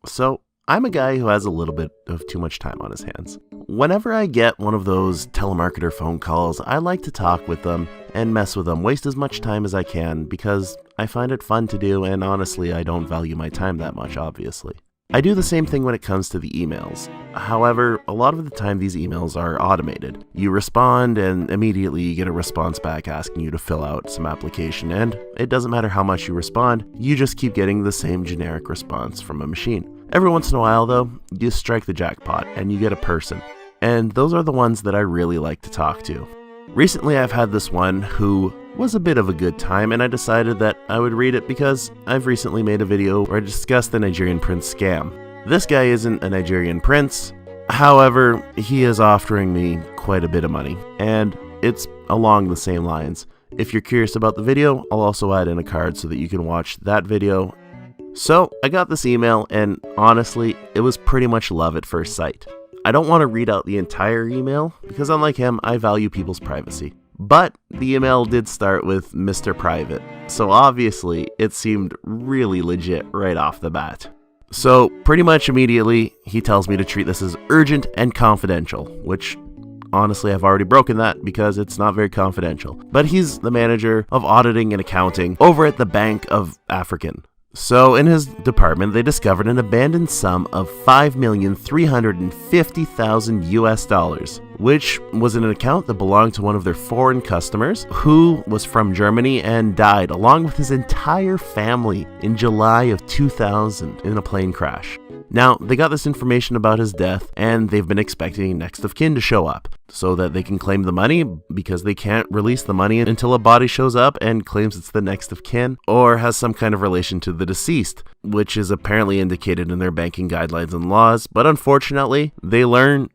So, I'm a guy who has a little bit of too much time on his hands. Whenever I get one of those telemarketer phone calls, I like to talk with them and mess with them, waste as much time as I can because I find it fun to do, and honestly, I don't value my time that much, obviously. I do the same thing when it comes to the emails. However, a lot of the time these emails are automated. You respond and immediately you get a response back asking you to fill out some application, and it doesn't matter how much you respond, you just keep getting the same generic response from a machine. Every once in a while though, you strike the jackpot and you get a person, and those are the ones that I really like to talk to. Recently I've had this one who was a bit of a good time, and I decided that I would read it because I've recently made a video where I discussed the Nigerian prince scam. This guy isn't a Nigerian prince, however, he is offering me quite a bit of money, and it's along the same lines. If you're curious about the video, I'll also add in a card so that you can watch that video. So I got this email, and honestly, it was pretty much love at first sight. I don't want to read out the entire email because unlike him, I value people's privacy. But the email did start with Mr. Private, so obviously it seemed really legit right off the bat. So pretty much immediately, he tells me to treat this as urgent and confidential, which honestly I've already broken that because it's not very confidential. But he's the manager of auditing and accounting over at the Bank of African. So in his department, they discovered an abandoned sum of $5,350,000 US, which was in an account that belonged to one of their foreign customers who was from Germany and died along with his entire family in July of 2000 in a plane crash. Now, they got this information about his death, and they've been expecting next of kin to show up so that they can claim the money, because they can't release the money until a body shows up and claims it's the next of kin or has some kind of relation to the deceased, which is apparently indicated in their banking guidelines and laws. But unfortunately, they learn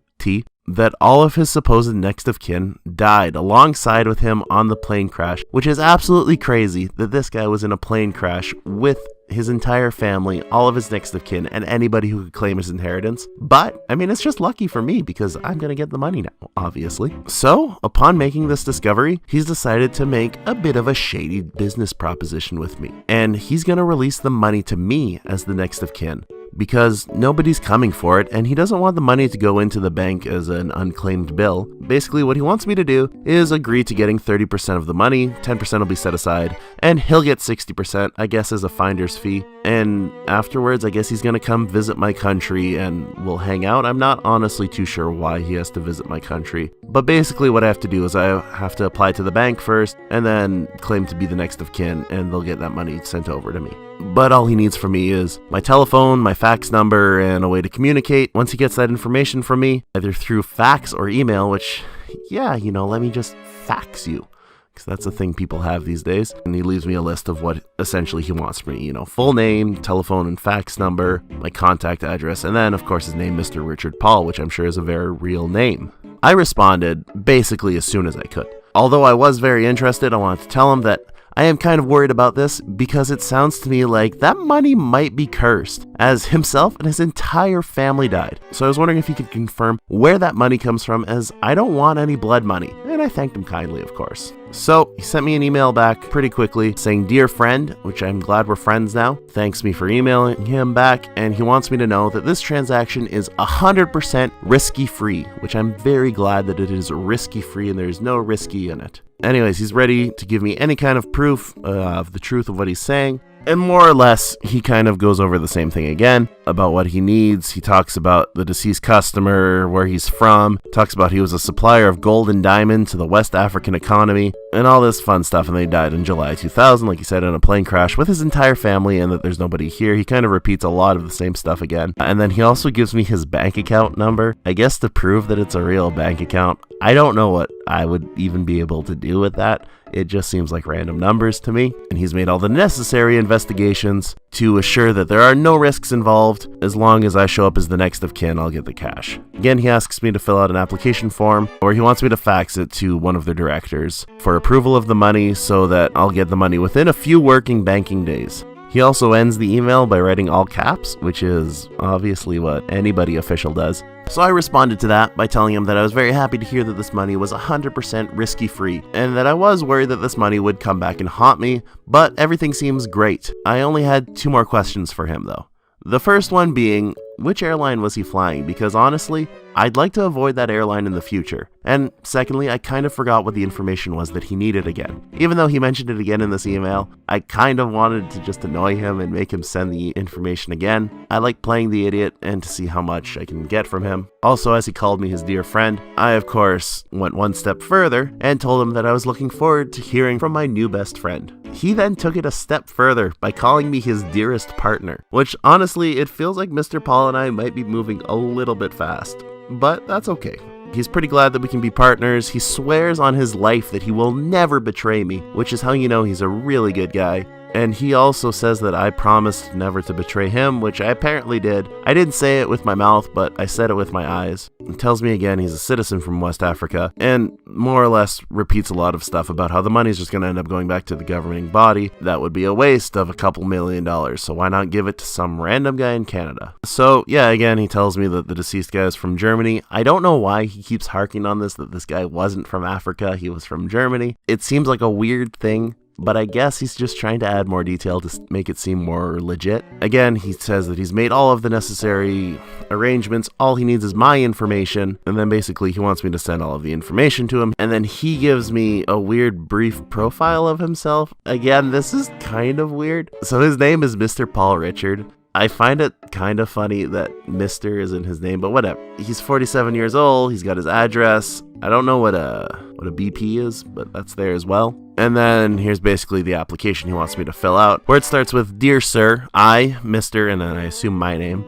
that all of his supposed next of kin died alongside with him on the plane crash, which is absolutely crazy that this guy was in a plane crash with his entire family, all of his next of kin, and anybody who could claim his inheritance. But, I mean, it's just lucky for me because I'm gonna get the money now, obviously. So, upon making this discovery, he's decided to make a bit of a shady business proposition with me. And he's gonna release the money to me as the next of kin, because nobody's coming for it, and he doesn't want the money to go into the bank as an unclaimed bill. Basically, what he wants me to do is agree to getting 30% of the money, 10% will be set aside, and he'll get 60%, I guess, as a finder's fee. And afterwards, I guess he's gonna come visit my country and we'll hang out. I'm not honestly too sure why he has to visit my country. But basically what I have to do is I have to apply to the bank first and then claim to be the next of kin, and they'll get that money sent over to me. But all he needs from me is my telephone, my fax number, and a way to communicate. Once he gets that information from me, either through fax or email, which, yeah, let me just fax you, because that's the thing people have these days. And he leaves me a list of what essentially he wants from me, full name, telephone and fax number, my contact address, and then of course his name, Mr. Richard Paul, which I'm sure is a very real name. I responded basically as soon as I could. Although I was very interested, I wanted to tell him that I am kind of worried about this because it sounds to me like that money might be cursed, as himself and his entire family died. So I was wondering if he could confirm where that money comes from, as I don't want any blood money. And I thanked him kindly, of course. So he sent me an email back pretty quickly saying, "Dear friend," which I'm glad we're friends now, thanks me for emailing him back, and he wants me to know that this transaction is 100% risky-free, which I'm very glad that it is risky-free and there's no risky in it. Anyways, he's ready to give me any kind of proof of the truth of what he's saying. And more or less, he kind of goes over the same thing again about what he needs. He talks about the deceased customer, where he's from, talks about he was a supplier of gold and diamond to the West African economy, and all this fun stuff. And they died in July 2000, like he said, in a plane crash with his entire family, and that there's nobody here. He kind of repeats a lot of the same stuff again. And then he also gives me his bank account number, I guess to prove that it's a real bank account. I don't know what I would even be able to do with that. It just seems like random numbers to me. And he's made all the necessary investigations to assure that there are no risks involved. As long as I show up as the next of kin, I'll get the cash. Again, he asks me to fill out an application form, or he wants me to fax it to one of their directors for approval of the money so that I'll get the money within a few working banking days. He also ends the email by writing all caps, which is obviously what anybody official does. So I responded to that by telling him that I was very happy to hear that this money was 100% risky-free, and that I was worried that this money would come back and haunt me, but everything seems great. I only had 2 more questions for him though. The first one being, which airline was he flying? Because honestly, I'd like to avoid that airline in the future. And secondly, I kind of forgot what the information was that he needed again. Even though he mentioned it again in this email, I kind of wanted to just annoy him and make him send the information again. I like playing the idiot and to see how much I can get from him. Also, as he called me his dear friend, I of course went one step further and told him that I was looking forward to hearing from my new best friend. He then took it a step further by calling me his dearest partner, which honestly, it feels like Mr. Paul and I might be moving a little bit fast. But that's okay. He's pretty glad that we can be partners. He swears on his life that he will never betray me, which is how you know he's a really good guy. And he also says that I promised never to betray him, which I apparently did. I didn't say it with my mouth, but I said it with my eyes. He tells me again he's a citizen from West Africa, and more or less repeats a lot of stuff about how the money's just going to end up going back to the governing body. That would be a waste of a couple $1 million, so why not give it to some random guy in Canada? So yeah, again, he tells me that the deceased guy is from Germany. I don't know why he keeps harking on this, that this guy wasn't from Africa, he was from Germany. It seems like a weird thing, but I guess he's just trying to add more detail to make it seem more legit. Again, he says that he's made all of the necessary arrangements, all he needs is my information, and then basically he wants me to send all of the information to him, and then he gives me a weird brief profile of himself. Again, this is kind of weird. So his name is Mr. Paul Richard. I find it kind of funny that Mr. is in his name, but whatever. He's 47 years old, he's got his address. I don't know what a BP is, but that's there as well. And then here's basically the application he wants me to fill out, where it starts with, Dear Sir, I, Mr., and then I assume my name,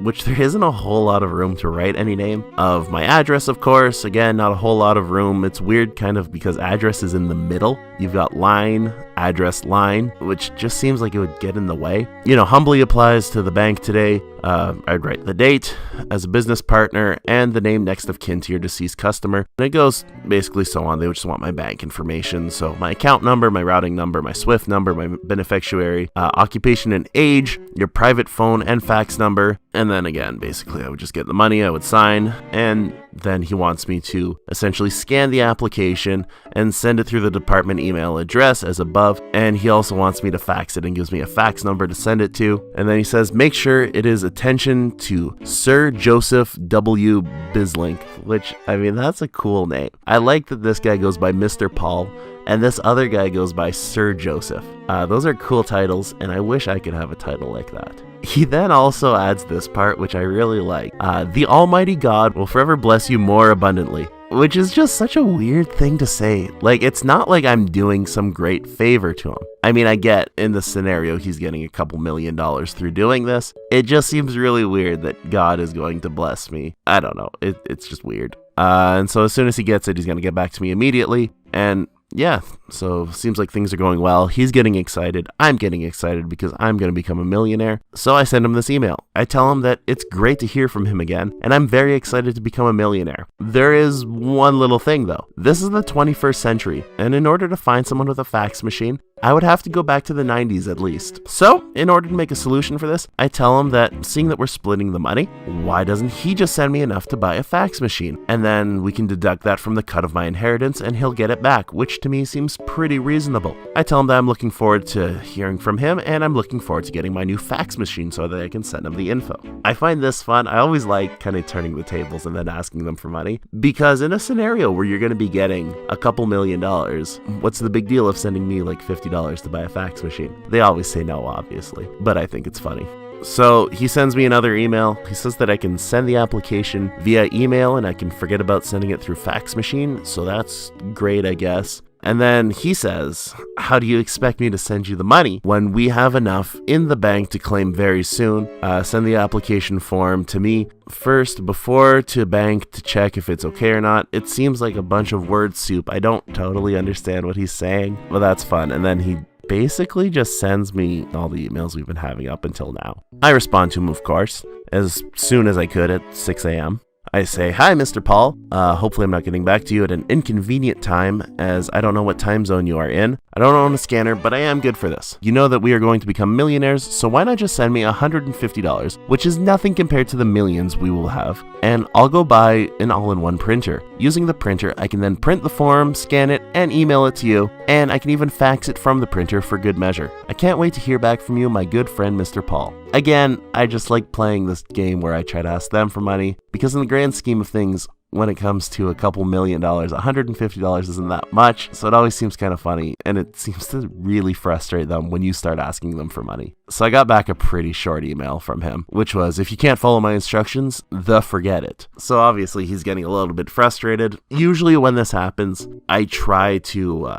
which there isn't a whole lot of room to write any name. Of my address, of course. Again, not a whole lot of room. It's weird kind of because address is in the middle. You've got line, address, line, which just seems like it would get in the way. You know, humbly applies to the bank today. I'd write the date as a business partner and the name next of kin to your deceased customer. And it goes basically so on. They would just want my bank information. So my account number, my routing number, my SWIFT number, my beneficiary, occupation and age, your private phone and fax number. And then again, basically I would just get the money, I would sign, and then he wants me to essentially scan the application and send it through the department email address as above. And he also wants me to fax it and gives me a fax number to send it to. And then he says, make sure it is attention to Sir Joseph W. Bislink, which, I mean, that's a cool name. I like that this guy goes by Mr. Paul and this other guy goes by Sir Joseph. Those are cool titles, and I wish I could have a title like that. He then also adds this part, which I really like. The Almighty God will forever bless you more abundantly, which is just such a weird thing to say. Like, it's not like I'm doing some great favor to him. I mean, I get in the scenario he's getting a couple $1 million through doing this. It just seems really weird that God is going to bless me. I don't know. It's just weird. And so as soon as he gets it, he's going to get back to me immediately. And yeah, so seems like things are going well. He's getting excited. I'm getting excited because I'm going to become a millionaire. So I send him this email. I tell him that it's great to hear from him again, and I'm very excited to become a millionaire. There is one little thing though. This is the 21st century, and in order to find someone with a fax machine, I would have to go back to the 90s at least. So, in order to make a solution for this, I tell him that seeing that we're splitting the money, why doesn't he just send me enough to buy a fax machine? And then we can deduct that from the cut of my inheritance and he'll get it back, which to me seems pretty reasonable. I tell him that I'm looking forward to hearing from him and I'm looking forward to getting my new fax machine so that I can send him the info. I find this fun. I always like kind of turning the tables and then asking them for money, because in a scenario where you're going to be getting a couple $1 million, what's the big deal of sending me like $50 to buy a fax machine? They always say no, obviously, but I think it's funny. So he sends me another email. He says that I can send the application via email and I can forget about sending it through fax machine. So that's great, I guess. And then he says, how do you expect me to send you the money when we have enough in the bank to claim very soon? Send the application form to me first before to bank to check if it's okay or not. It seems like a bunch of word soup. I don't totally understand what he's saying, but that's fun. And then he basically just sends me all the emails we've been having up until now. I respond to him, of course, as soon as I could at 6 a.m. I say, hi, Mr. Paul. Hopefully I'm not getting back to you at an inconvenient time, as I don't know what time zone you are in. I don't own a scanner, but I am good for this. You know that we are going to become millionaires, so why not just send me $150, which is nothing compared to the millions we will have, and I'll go buy an all-in-one printer. Using the printer, I can then print the form, scan it, and email it to you, and I can even fax it from the printer for good measure. I can't wait to hear back from you, my good friend, Mr. Paul. Again, I just like playing this game where I try to ask them for money, because in the grand scheme of things, when it comes to a couple $1 million, $150 isn't that much, so it always seems kind of funny, and it seems to really frustrate them when you start asking them for money. So I got back a pretty short email from him, which was, if you can't follow my instructions, forget it. So obviously he's getting a little bit frustrated. Usually when this happens, I try to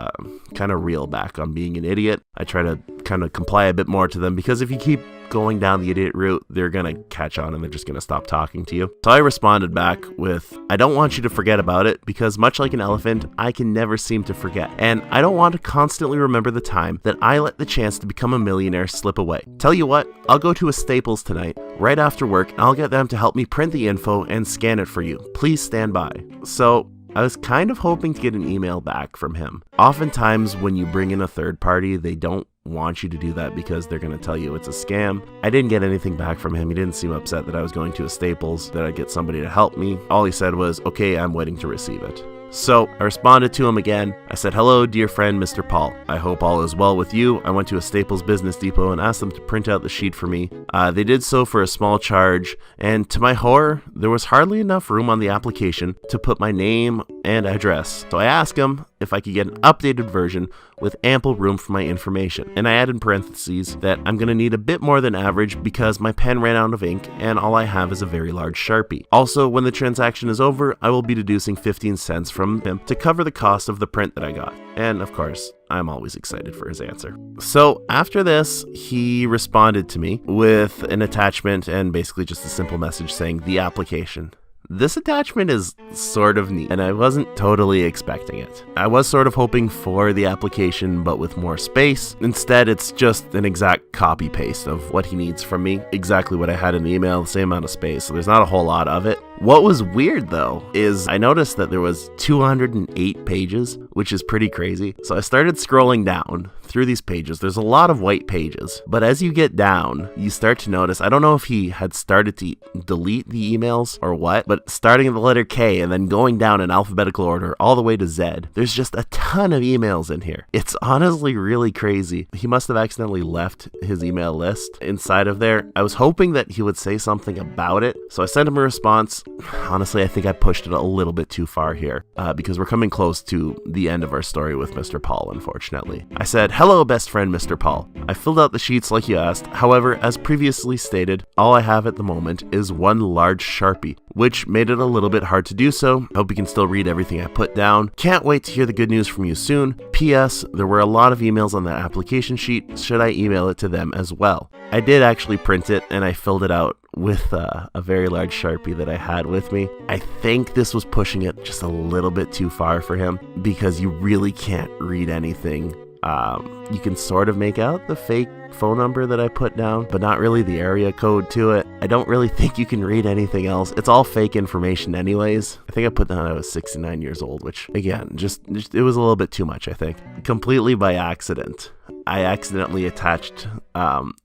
kind of reel back on being an idiot. I try to kind of comply a bit more to them, because if you keep going down the idiot route, they're gonna catch on and they're just gonna stop talking to you. So I responded back with, I don't want you to forget about it, because much like an elephant, I can never seem to forget. And I don't want to constantly remember the time that I let the chance to become a millionaire slip away. Tell you what, I'll go to a Staples tonight, right after work, and I'll get them to help me print the info and scan it for you. Please stand by. So I was kind of hoping to get an email back from him. Oftentimes when you bring in a third party, they don't want you to do that because they're going to tell you it's a scam. I didn't get anything back from him. He didn't seem upset that I was going to a Staples, that I'd get somebody to help me. All he said was, okay, I'm waiting to receive it. So I responded to him again. I said, hello, dear friend, Mr. Paul. I hope all is well with you. I went to a Staples Business Depot and asked them to print out the sheet for me. They did so for a small charge, and to my horror, there was hardly enough room on the application to put my name and address. So I asked him if I could get an updated version with ample room for my information. And I add in parentheses that I'm going to need a bit more than average because my pen ran out of ink and all I have is a very large Sharpie. Also, when the transaction is over, I will be deducing 15 cents from him to cover the cost of the print that I got. And of course, I'm always excited for his answer. So after this, he responded to me with an attachment and basically just a simple message saying the application. This attachment is sort of neat, and I wasn't totally expecting it. I was sort of hoping for the application, but with more space. Instead, it's just an exact copy-paste of what he needs from me. Exactly what I had in the email, the same amount of space, so there's not a whole lot of it. What was weird, though, is I noticed that there was 208 pages, which is pretty crazy. So I started scrolling down through these pages. There's a lot of white pages, but as you get down, you start to notice, I don't know if he had started to delete the emails or what, but starting at the letter K and then going down in alphabetical order all the way to Z, there's just a ton of emails in here. It's honestly really crazy. He must have accidentally left his email list inside of there. I was hoping that he would say something about it, so I sent him a response. Honestly, I think I pushed it a little bit too far here because we're coming close to the end of our story with Mr. Paul, unfortunately. I said, hello, best friend, Mr. Paul. I filled out the sheets like you asked. However, as previously stated, all I have at the moment is one large Sharpie, which made it a little bit hard to do so. Hope you can still read everything I put down. Can't wait to hear the good news from you soon. P.S. There were a lot of emails on that application sheet. Should I email it to them as well? I did actually print it and I filled it out with a very large Sharpie that I had with me. I think this was pushing it just a little bit too far for him because you really can't read anything. You can sort of make out the fake phone number that I put down, but not really the area code to it. I don't really think you can read anything else. It's all fake information anyways. I think I put down I was 69 years old, which again, just it was a little bit too much, I think. Completely by accident. I accidentally attached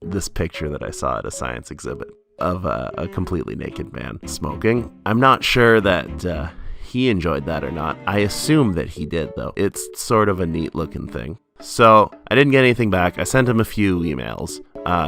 this picture that I saw at a science exhibit of a completely naked man smoking. I'm not sure that he enjoyed that or not. I assume that he did, though. It's sort of a neat looking thing. So I didn't get anything back. I sent him a few emails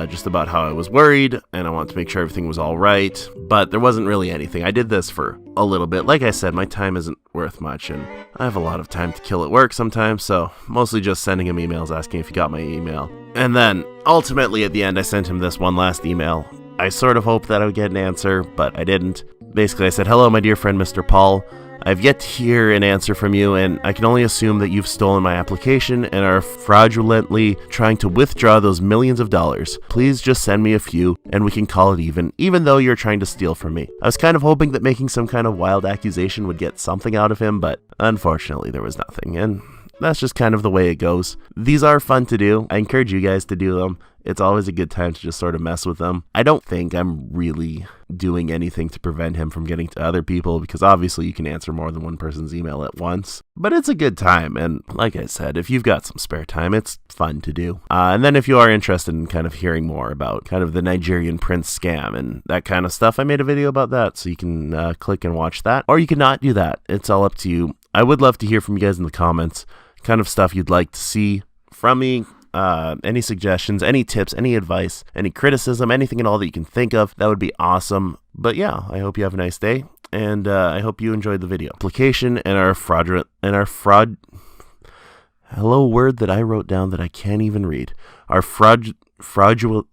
just about how I was worried and I wanted to make sure everything was all right, but there wasn't really anything. I did this for a little bit. Like I said, my time isn't worth much and I have a lot of time to kill at work sometimes, so mostly just sending him emails asking if he got my email. And then ultimately at the end I sent him this one last email. I sort of hoped that I would get an answer, but I didn't. Basically I said, hello my dear friend Mr. Paul. I've yet to hear an answer from you, and I can only assume that you've stolen my application and are fraudulently trying to withdraw those millions of dollars. Please just send me a few, and we can call it even though you're trying to steal from me. I was kind of hoping that making some kind of wild accusation would get something out of him, but unfortunately there was nothing, and that's just kind of the way it goes. These are fun to do. I encourage you guys to do them. It's always a good time to just sort of mess with them. I don't think I'm really doing anything to prevent him from getting to other people because obviously you can answer more than one person's email at once. But it's a good time, and like I said, if you've got some spare time, it's fun to do. And then if you are interested in kind of hearing more about kind of the Nigerian prince scam and that kind of stuff, I made a video about that, so you can click and watch that. Or you can not do that. It's all up to you. I would love to hear from you guys in the comments, kind of stuff you'd like to see from me. any suggestions, any tips, any advice, any criticism, anything at all that you can think of. That would be awesome. But yeah, I hope you have a nice day, and I hope you enjoyed the video. Application and our hello word that I wrote down that I can't even read. Our fraudulently